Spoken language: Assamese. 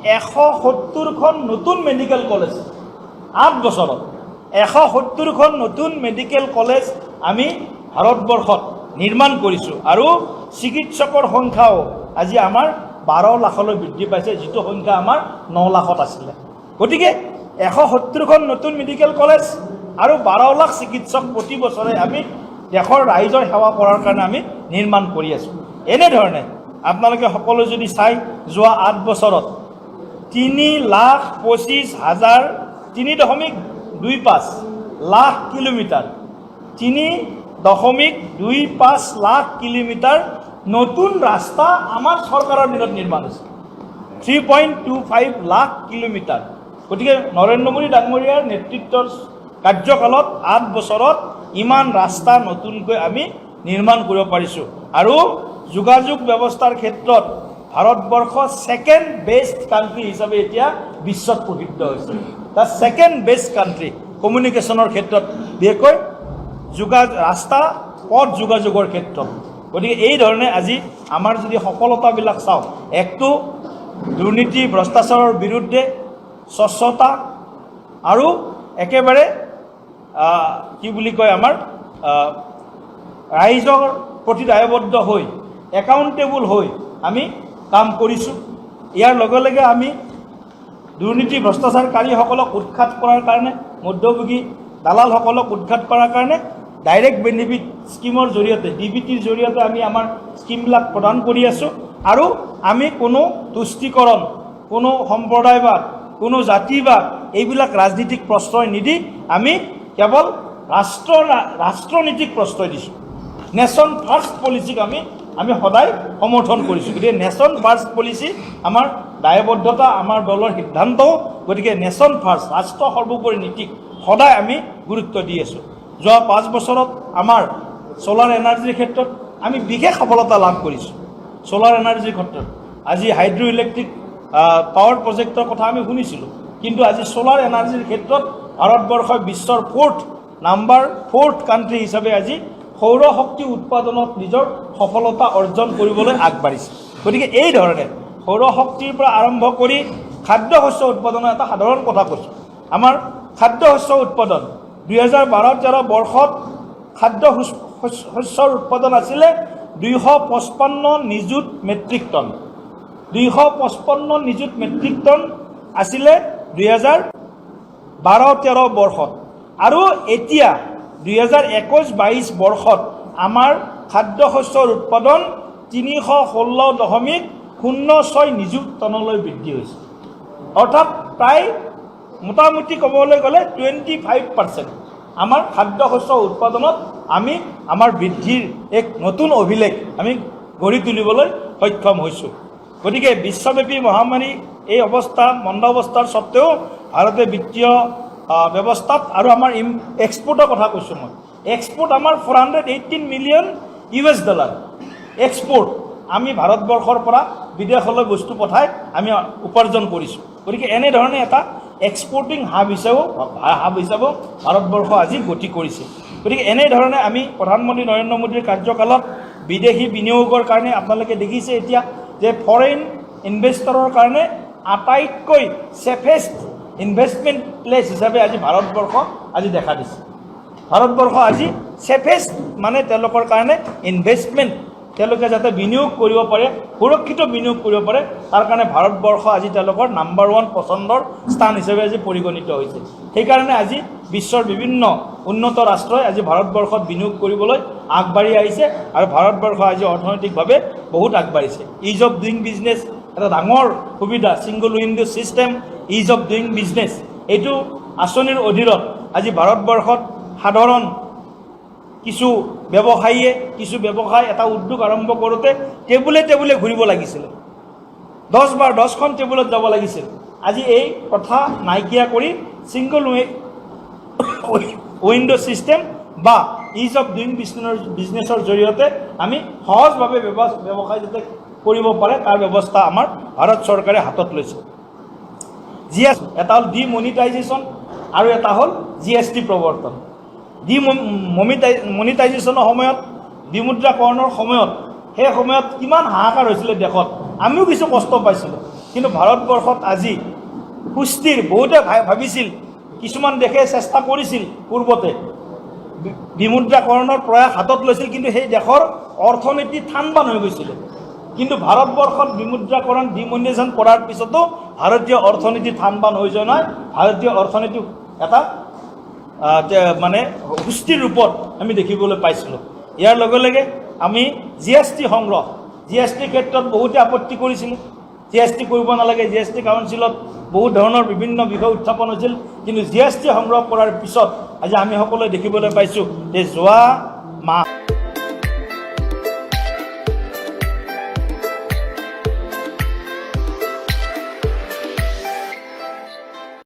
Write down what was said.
170খন নতুন মেডিকেল কলেজ 8 বছৰত 170খন নতুন মেডিকেল কলেজ আমি ভাৰতবৰ্ষত নিৰ্মাণ কৰিছোঁ আৰু চিকিৎসকৰ সংখ্যাও আজি আমাৰ 12 লাখলৈ বৃদ্ধি পাইছে, যিটো সংখ্যা আমাৰ 9 লাখত আছিলে। গতিকে 170খন নতুন মেডিকেল কলেজ আৰু 12 লাখ চিকিৎসক প্ৰতি বছৰে আমি দেশৰ ৰাইজৰ সেৱা কৰাৰ কাৰণে আমি নিৰ্মাণ কৰি আছোঁ। এনেধৰণে আপোনালোকে সকলো যদি চাই যোৱা 8 বছৰত 3,25,000 লাখ কিলোমিটাৰ 3.25 লাখ কিলোমিটাৰ নতুন ৰাস্তা আমাৰ চৰকাৰৰ দিনত নিৰ্মাণ হৈছে। 3.25 লাখ কিলোমিটাৰ। গতিকে নৰেন্দ্ৰ মোদী ডাঙৰীয়াৰ নেতৃত্বৰ কাৰ্যকালত 8 বছৰত ইমান ৰাস্তা নতুনকৈ আমি নিৰ্মাণ কৰিব পাৰিছোঁ। আৰু যোগাযোগ ব্যৱস্থাৰ ক্ষেত্ৰত ভাৰতবৰ্ষ ছেকেণ্ড বেষ্ট কাণ্ট্ৰি হিচাপে এতিয়া বিশ্বত প্ৰসিদ্ধ হৈছে। দ্য ছেকেণ্ড বেষ্ট কাণ্ট্ৰি কমিউনিকেশ্যনৰ ক্ষেত্ৰত, বিশেষকৈ ৰাস্তা পথ যোগাযোগৰ ক্ষেত্ৰত। গতিকে এই ধৰণে আজি আমাৰ যদি সফলতাবিলাক চাওঁ, একটো দুৰ্নীতি ভ্ৰষ্টাচাৰৰ বিৰুদ্ধে স্বচ্ছতা আৰু একেবাৰে কি বুলি কয় আমাৰ ৰাইজৰ প্ৰতি দায়বদ্ধ হৈ একাউণ্টেবল হৈ আমি কাম কৰিছোঁ। ইয়াৰ লগে লগে আমি দুৰ্নীতি ভ্ৰষ্টাচাৰকাৰীসকলক উৎখাত কৰাৰ কাৰণে, মধ্যভোগী দালালসকলক উৎখাত কৰাৰ কাৰণে ডাইৰেক্ট বেনিফিট স্কিমৰ জৰিয়তে DBTৰ জৰিয়তে আমি আমাৰ স্কিমবিলাক প্ৰদান কৰি আছোঁ। আৰু আমি কোনো তুষ্টিকৰণ, কোনো সম্প্ৰদায়বাদ, কোনো জাতিবাদ এইবিলাক ৰাজনীতিক প্ৰশ্ৰয় নিদি আমি কেৱল ৰাষ্ট্ৰনীতিক প্ৰশ্ৰয় দিছোঁ। নেশ্যন ফাৰ্ষ্ট পলিচিক আমি সদায় সমৰ্থন কৰিছোঁ। গতিকে নেশ্যন ফাৰ্ষ্ট পলিচি আমাৰ দায়বদ্ধতা, আমাৰ দলৰ সিদ্ধান্তও। গতিকে নেশ্যন ফাৰ্ষ্ট, ৰাষ্ট্ৰ সৰ্বোপৰি নীতিক সদায় আমি গুৰুত্ব দি আছোঁ। যোৱা 5 বছৰত আমাৰ ছ'লাৰ এনাৰ্জিৰ ক্ষেত্ৰত আমি বিশেষ সফলতা লাভ কৰিছোঁ। ছ'লাৰ এনাৰ্জিৰ ক্ষেত্ৰত আজি হাইড্ৰ' ইলেক্ট্ৰিক পাৱাৰ প্ৰজেক্টৰ কথা আমি শুনিছিলোঁ, কিন্তু আজি ছ'লাৰ এনাৰ্জিৰ ক্ষেত্ৰত ভাৰতবৰ্ষই বিশ্বৰ নাম্বাৰ 4th কাণ্ট্ৰি হিচাপে আজি সৌৰ শক্তি উৎপাদনত নিজৰ সফলতা অৰ্জন কৰিবলৈ আগবাঢ়িছে। গতিকে এই ধৰণে সৌৰ শক্তিৰ পৰা আৰম্ভ কৰি খাদ্য শস্য উৎপাদনৰ এটা সাধাৰণ কথা কৈছোঁ। আমাৰ খাদ্য শস্য উৎপাদন 2012-13 বৰ্ষত খাদ্য শস্যৰ উৎপাদন আছিলে 255 নিযুত মেট্ৰিক টন। 255 নিযুত মেট্ৰিক টন আছিলে 2012-13 বৰ্ষত। আৰু এতিয়া 2021-22 বৰ্ষত আমাৰ খাদ্য শস্যৰ উৎপাদন 316.06 নিযুত টনলৈ বৃদ্ধি হৈছে। অৰ্থাৎ প্ৰায় মোটামুটি ক'বলৈ গ'লে 25% আমাৰ খাদ্য শস্য উৎপাদনত আমি আমাৰ বৃদ্ধিৰ এক নতুন অভিলেখ আমি গঢ়ি তুলিবলৈ সক্ষম হৈছোঁ। গতিকে বিশ্বব্যাপী মহামাৰী এই মন্দ অৱস্থাৰ স্বত্তেও ভাৰতে বিত্তীয় ব্যৱস্থাত আৰু আমাৰ এক্সপৰ্টৰ কথা কৈছোঁ মই। এক্সপৰ্ট আমাৰ $418 মিলিয়ন এক্সপৰ্ট আমি ভাৰতবৰ্ষৰ পৰা বিদেশলৈ বস্তু পঠাই আমি উপাৰ্জন কৰিছোঁ। গতিকে এনেধৰণে এটা এক্সপৰ্টিং হাব হিচাপেও ভাৰতবৰ্ষ আজি গতি কৰিছে। গতিকে এনেধৰণে আমি প্ৰধানমন্ত্ৰী নৰেন্দ্ৰ মোদীৰ কাৰ্যকালত বিদেশী বিনিয়োগৰ কাৰণে আপোনালোকে দেখিছে এতিয়া যে ফৰেইন ইনভেষ্টৰৰ কাৰণে আটাইতকৈ ছেফেষ্ট ইনভেষ্টমেণ্ট প্লেচ হিচাপে আজি ভাৰতবৰ্ষ আজি দেখা দিছে। ভাৰতবৰ্ষ আজি ছেফেষ্ট মানে তেওঁলোকৰ কাৰণে ইনভেষ্টমেণ্ট, তেওঁলোকে যাতে বিনিয়োগ কৰিব পাৰে, সুৰক্ষিত বিনিয়োগ কৰিব পাৰে, তাৰ কাৰণে ভাৰতবৰ্ষ আজি তেওঁলোকৰ নাম্বাৰ 1 পচন্দৰ স্থান হিচাপে আজি পৰিগণিত হৈছে। সেইকাৰণে আজি বিশ্বৰ বিভিন্ন উন্নত ৰাষ্ট্ৰই আজি ভাৰতবৰ্ষত বিনিয়োগ কৰিবলৈ আগবাঢ়ি আহিছে আৰু ভাৰতবৰ্ষ আজি অৰ্থনৈতিকভাৱে বহুত আগবাঢ়িছে। ইজ অফ ডুইং বিজনেছ এটা ডাঙৰ সুবিধা, single window system, is of doing business, এইটো আঁচনিৰ অধীনত আজি ভাৰতবৰ্ষত সাধাৰণ কিছু ব্যৱসায় এটা উদ্যোগ আৰম্ভ কৰোঁতে টেবুলে ঘূৰিব লাগিছিলে, 10খন টেবুলত যাব লাগিছিল। আজি এই কথা নাইকিয়া কৰি ছিংগল উইণ্ডো ছিষ্টেম বা ইজ অফ ডুইং বিজনেছৰ জৰিয়তে আমি সহজভাৱে ব্যৱসায় যাতে কৰিব পাৰে তাৰ ব্যৱস্থা আমাৰ ভাৰত চৰকাৰে হাতত লৈছে। এটা হ'ল ডিমনিটাইজেশ্যন আৰু এটা হ'ল GST প্ৰৱৰ্তন। ডিমনিটাইজেশ্যনৰ সময়ত, বিমুদ্ৰাকৰণৰ সময়ত, সেই সময়ত কিমান হাহাকাৰ হৈছিলে দেশত, আমিও কিছু কষ্ট পাইছিলোঁ। কিন্তু ভাৰতবৰ্ষত আজি সুস্থিৰ বহুতে ভাবিছিল, কিছুমান দেশে চেষ্টা কৰিছিল পূৰ্বতে বিমুদ্ৰাকৰণৰ প্ৰয়াস হাতত লৈছিল, কিন্তু সেই দেশৰ অৰ্থনীতি থানবান হৈ গৈছিলে। কিন্তু ভাৰতবৰ্ষত বিমুদ্ৰাকৰণ ডিমনিটাইজেশ্যন কৰাৰ পিছতো ভাৰতীয় অৰ্থনীতি থানবান হৈ যোৱা নাই, ভাৰতীয় অৰ্থনীতি এটা মানে সুস্থিৰ ৰূপত আমি দেখিবলৈ পাইছিলোঁ। ইয়াৰ লগে লগে আমি GST সংগ্ৰহ, GST ক্ষেত্ৰত বহুতে আপত্তি কৰিছিল, GST কৰিব নালাগে, GST কাউন্সিলত বহুত ধৰণৰ বিভিন্ন বিষয় উত্থাপন হৈছিল। কিন্তু GST সংগ্ৰহ কৰাৰ পিছত আজি আমি সকলোৱে দেখিবলৈ পাইছোঁ যে যোৱা মাহ